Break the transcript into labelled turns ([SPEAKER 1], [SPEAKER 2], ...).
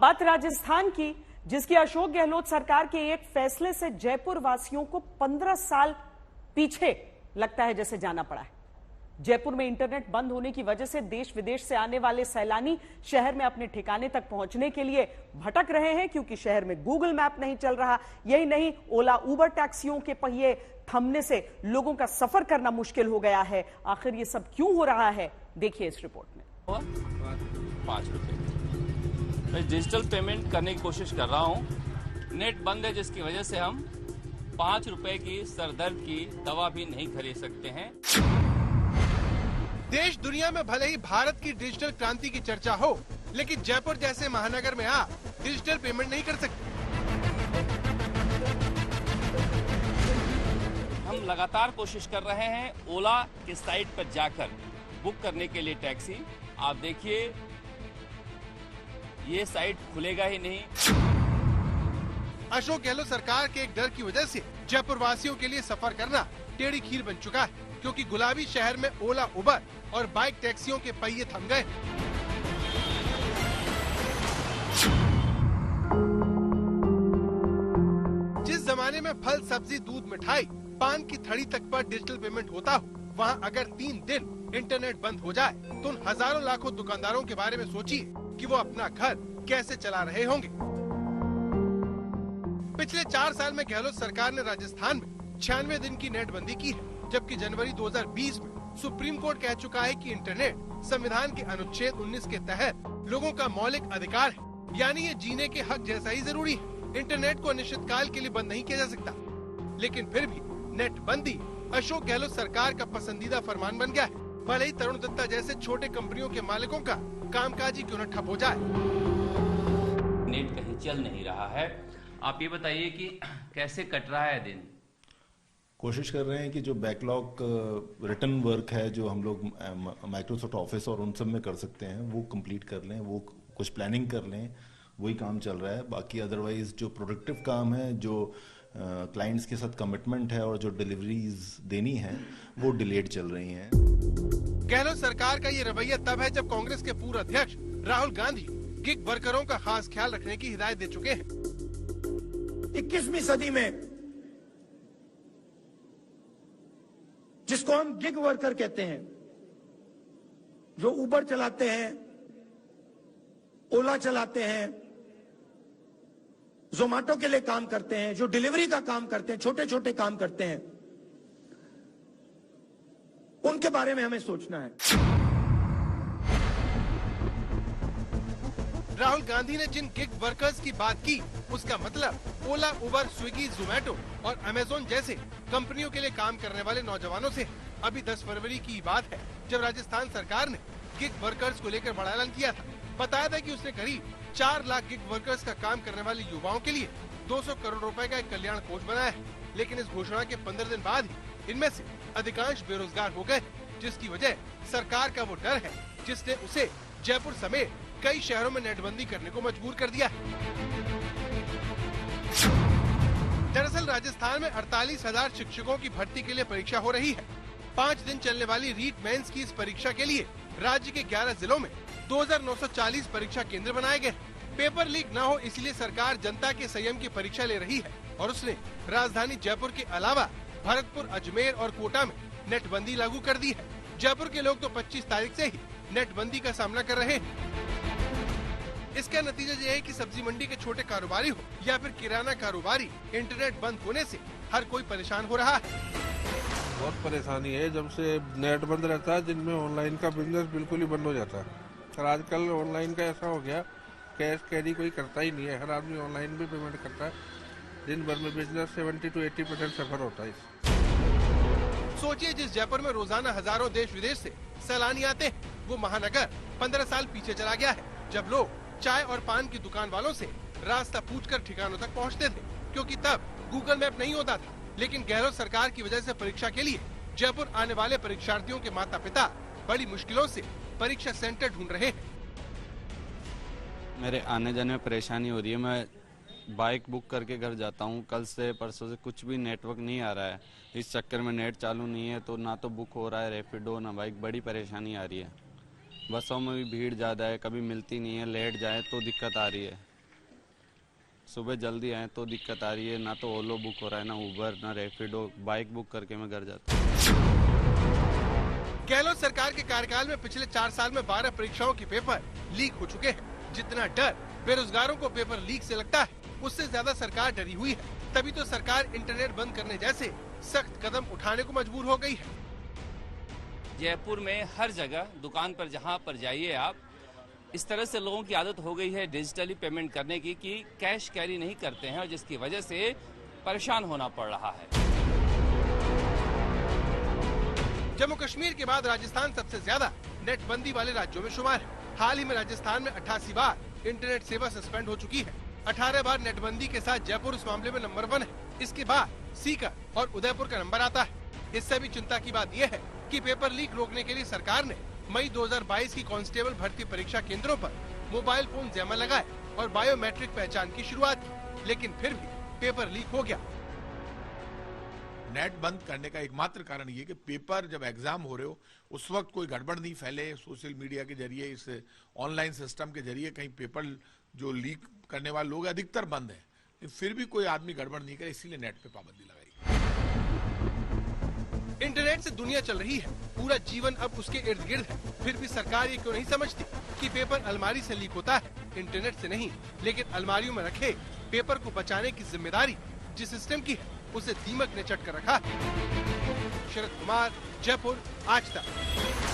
[SPEAKER 1] बात राजस्थान की, जिसकी अशोक गहलोत सरकार के एक फैसले से जयपुर वासियों को 15 साल पीछे लगता है जैसे जाना पड़ा है। जयपुर में इंटरनेट बंद होने की वजह से देश विदेश से आने वाले सैलानी शहर में अपने ठिकाने तक पहुंचने के लिए भटक रहे हैं, क्योंकि शहर में गूगल मैप नहीं चल रहा। यही नहीं, ओला उबर टैक्सियों के पहिए थमने से लोगों का सफर करना मुश्किल हो गया है। आखिर ये सब क्यों हो रहा है, देखिए इस रिपोर्ट में।
[SPEAKER 2] 5 रुपए मैं डिजिटल पेमेंट करने की कोशिश कर रहा हूं। नेट बंद है, जिसकी वजह से हम 5 रुपए की सरदर्द की दवा भी नहीं खरीद सकते हैं।
[SPEAKER 3] देश दुनिया में भले ही भारत की डिजिटल क्रांति की चर्चा हो, लेकिन जयपुर जैसे महानगर में आप डिजिटल पेमेंट नहीं कर सकते।
[SPEAKER 2] हम लगातार कोशिश कर रहे हैं ओला की साइट पर जाकर बुक करने के लिए टैक्सी। आप देखिए, ये साइट खुलेगा ही नहीं।
[SPEAKER 3] अशोक गहलोत सरकार के एक डर की वजह से जयपुर वासियों के लिए सफर करना टेढ़ी खीर बन चुका है, क्योंकि गुलाबी शहर में ओला उबर और बाइक टैक्सियों के पहिए थम गए। जिस जमाने में फल, सब्जी, दूध, मिठाई, पान की थड़ी तक पर डिजिटल पेमेंट होता हो, वहाँ अगर 3 दिन इंटरनेट बंद हो जाए तो उन हजारों लाखों दुकानदारों के बारे में सोचिए कि वो अपना घर कैसे चला रहे होंगे। पिछले 4 साल में गहलोत सरकार ने राजस्थान में 96 दिन की नेटबंदी की है, जबकि जनवरी 2020 में सुप्रीम कोर्ट कह चुका है कि इंटरनेट संविधान के अनुच्छेद 19 के तहत लोगों का मौलिक अधिकार है, यानी ये जीने के हक जैसा ही जरूरी है। इंटरनेट को अनिश्चित काल के लिए बंद नहीं किया जा सकता, लेकिन फिर भी नेट बंदी अशोक गहलोत सरकार का पसंदीदा फरमान बन गया है, भले ही तरुण दत्ता जैसे छोटे कंपनियों के मालिकों का कामकाज ही क्यों न ठप हो जाए।
[SPEAKER 2] नेट कहीं चल नहीं रहा है। आप ये बताइए कि कैसे कट रहा है दिन?
[SPEAKER 4] कोशिश कर रहे हैं कि जो बैकलॉग रिटर्न वर्क है जो हम लोग माइक्रोसॉफ्ट ऑफिस और उन सब में कर सकते हैं वो कंप्लीट कर लें, वो कुछ प्लानिंग कर लें, वही काम चल रहा है। बाकी अदरवाइज जो प्रोडक्टिव काम है, जो क्लाइंट्स के साथ कमिटमेंट है और जो डिलीवरीज देनी है, वो डिलेड चल रही हैं।
[SPEAKER 3] गहलोत सरकार का ये रवैया तब है जब कांग्रेस के पूर्व अध्यक्ष राहुल गांधी गिग वर्करों का खास ख्याल रखने की हिदायत दे चुके हैं।
[SPEAKER 5] 21वीं सदी में जिसको हम गिग वर्कर कहते हैं, जो उबर चलाते हैं, ओला चलाते हैं, जोमेटो के लिए काम करते हैं, जो डिलीवरी का काम करते हैं, छोटे छोटे काम करते हैं, उनके बारे में हमें सोचना है।
[SPEAKER 3] राहुल गांधी ने जिन गिग वर्कर्स की बात की, उसका मतलब ओला, उबर, स्विगी, जोमेटो और अमेज़न जैसे कंपनियों के लिए काम करने वाले नौजवानों से। अभी 10 फरवरी की बात है जब राजस्थान सरकार ने गिग वर्कर्स को लेकर बड़ा ऐलान किया था। बताया था कि उसने करीब 4 लाख गिग वर्कर्स का काम करने वाले युवाओं के लिए 200 करोड़ रुपए का एक कल्याण कोष बनाया है। लेकिन इस घोषणा के 15 दिन बाद ही इनमें से अधिकांश बेरोजगार हो गए, जिसकी वजह सरकार का वो डर है जिसने उसे जयपुर समेत कई शहरों में नेटबंदी करने को मजबूर कर दिया है। दरअसल राजस्थान में 48,000 शिक्षकों की भर्ती के लिए परीक्षा हो रही है। 5 दिन चलने वाली रीट मेंस की इस परीक्षा के लिए राज्य के 11 जिलों में 2940 परीक्षा केंद्र बनाए गए। पेपर लीक न हो इसलिए सरकार जनता के संयम की परीक्षा ले रही है और उसने राजधानी जयपुर के अलावा भरतपुर, अजमेर और कोटा में नेटबंदी लागू कर दी है। जयपुर के लोग तो 25 तारीख से ही नेटबंदी का सामना कर रहे हैं। इसका नतीजा यह है कि सब्जी मंडी के छोटे कारोबारी हो या फिर किराना कारोबारी, इंटरनेट बंद होने से हर कोई परेशान हो रहा है।
[SPEAKER 6] बहुत परेशानी है जब से नेट बंद रहता है, जिनमें ऑनलाइन का बिजनेस बिल्कुल ही बंद हो जाता है। और आजकल ऑनलाइन का ऐसा हो गया, कैश कैरी कोई करता ही नहीं है, हर आदमी ऑनलाइन भी पेमेंट करता है। दिन भर में बिजनेस 70 to 80% सफर होता है।
[SPEAKER 3] सोचिए, जिस जयपुर में रोजाना हजारों देश विदेश से सैलानी आते हैं, वो महानगर 15 साल पीछे चला गया है, जब लोग चाय और पान की दुकान वालों से रास्ता पूछकर ठिकानों तक पहुंचते थे, क्योंकि तब गूगल मैप नहीं होता था। लेकिन गहलोत सरकार की वजह से परीक्षा के लिए जयपुर आने वाले परीक्षार्थियों के माता पिता बड़ी मुश्किलों से परीक्षा सेंटर ढूंढ रहे हैं।
[SPEAKER 7] मेरे आने जाने में परेशानी हो रही है। मैं बाइक बुक करके घर जाता हूँ, कल से परसों से कुछ भी नेटवर्क नहीं आ रहा है। इस चक्कर में नेट चालू नहीं है, तो ना तो बुक हो रहा है रैपिडो ना बाइक। बड़ी परेशानी आ रही है। बसों में भी भीड़ ज़्यादा है, कभी मिलती नहीं है, लेट जाए तो दिक्कत आ रही है। सुबह जल्दी आए तो दिक्कत आ रही है, ना तो ओलो बुक हो रहा है, ना उबर, ना रैपिडो। बाइक बुक करके मैं घर जाता हूँ।
[SPEAKER 3] गहलोत सरकार के कार्यकाल में पिछले 4 साल में 12 परीक्षाओं के पेपर लीक हो चुके हैं। जितना डर बेरोजगारों को पेपर लीक से लगता है, उससे ज्यादा सरकार डरी हुई है। तभी तो सरकार इंटरनेट बंद करने जैसे सख्त कदम उठाने को मजबूर हो गई है।
[SPEAKER 2] जयपुर में हर जगह दुकान पर जहां पर जाइए आप, इस तरह से लोगों की आदत हो गई है डिजिटली पेमेंट करने की कि कैश कैरी नहीं करते हैं, और जिसकी वजह से परेशान होना पड़ रहा है।
[SPEAKER 3] जम्मू कश्मीर के बाद राजस्थान सबसे ज्यादा नेटबंदी वाले राज्यों में शुमार है। हाल ही में राजस्थान में 88 बार इंटरनेट सेवा सस्पेंड हो चुकी है। 18 बार नेटबंदी के साथ जयपुर इस मामले में नंबर 1 है। इसके बाद सीकर और उदयपुर का नंबर आता है। इससे भी चिंता की बात यह है कि पेपर लीक रोकने के लिए सरकार ने मई 2022 की कांस्टेबल भर्ती परीक्षा केंद्रों पर मोबाइल फोन जैमर लगाए और बायोमेट्रिक पहचान की शुरुआत की, लेकिन फिर भी पेपर लीक हो गया।
[SPEAKER 8] नेट बंद करने का एकमात्र कारण ये कि पेपर जब एग्जाम हो रहे हो उस वक्त कोई गड़बड़ नहीं फैले। सोशल मीडिया के जरिए, इस ऑनलाइन सिस्टम के जरिए कहीं पेपर जो लीक करने वाले लोग अधिकतर बंद है, फिर भी कोई आदमी गड़बड़ नहीं करे, इसीलिए नेट पे पाबंदी लगाई।
[SPEAKER 3] इंटरनेट से दुनिया चल रही है, पूरा जीवन अब उसके इर्द गिर्द है। फिर भी सरकार ये क्यों नहीं समझती कि पेपर अलमारी से लीक होता है, इंटरनेट से नहीं। लेकिन अलमारियों में रखे पेपर को बचाने की जिम्मेदारी जिस सिस्टम की है, उसे दीमक ने चट कर रखा है। शरद कुमार, जयपुर, आज तक।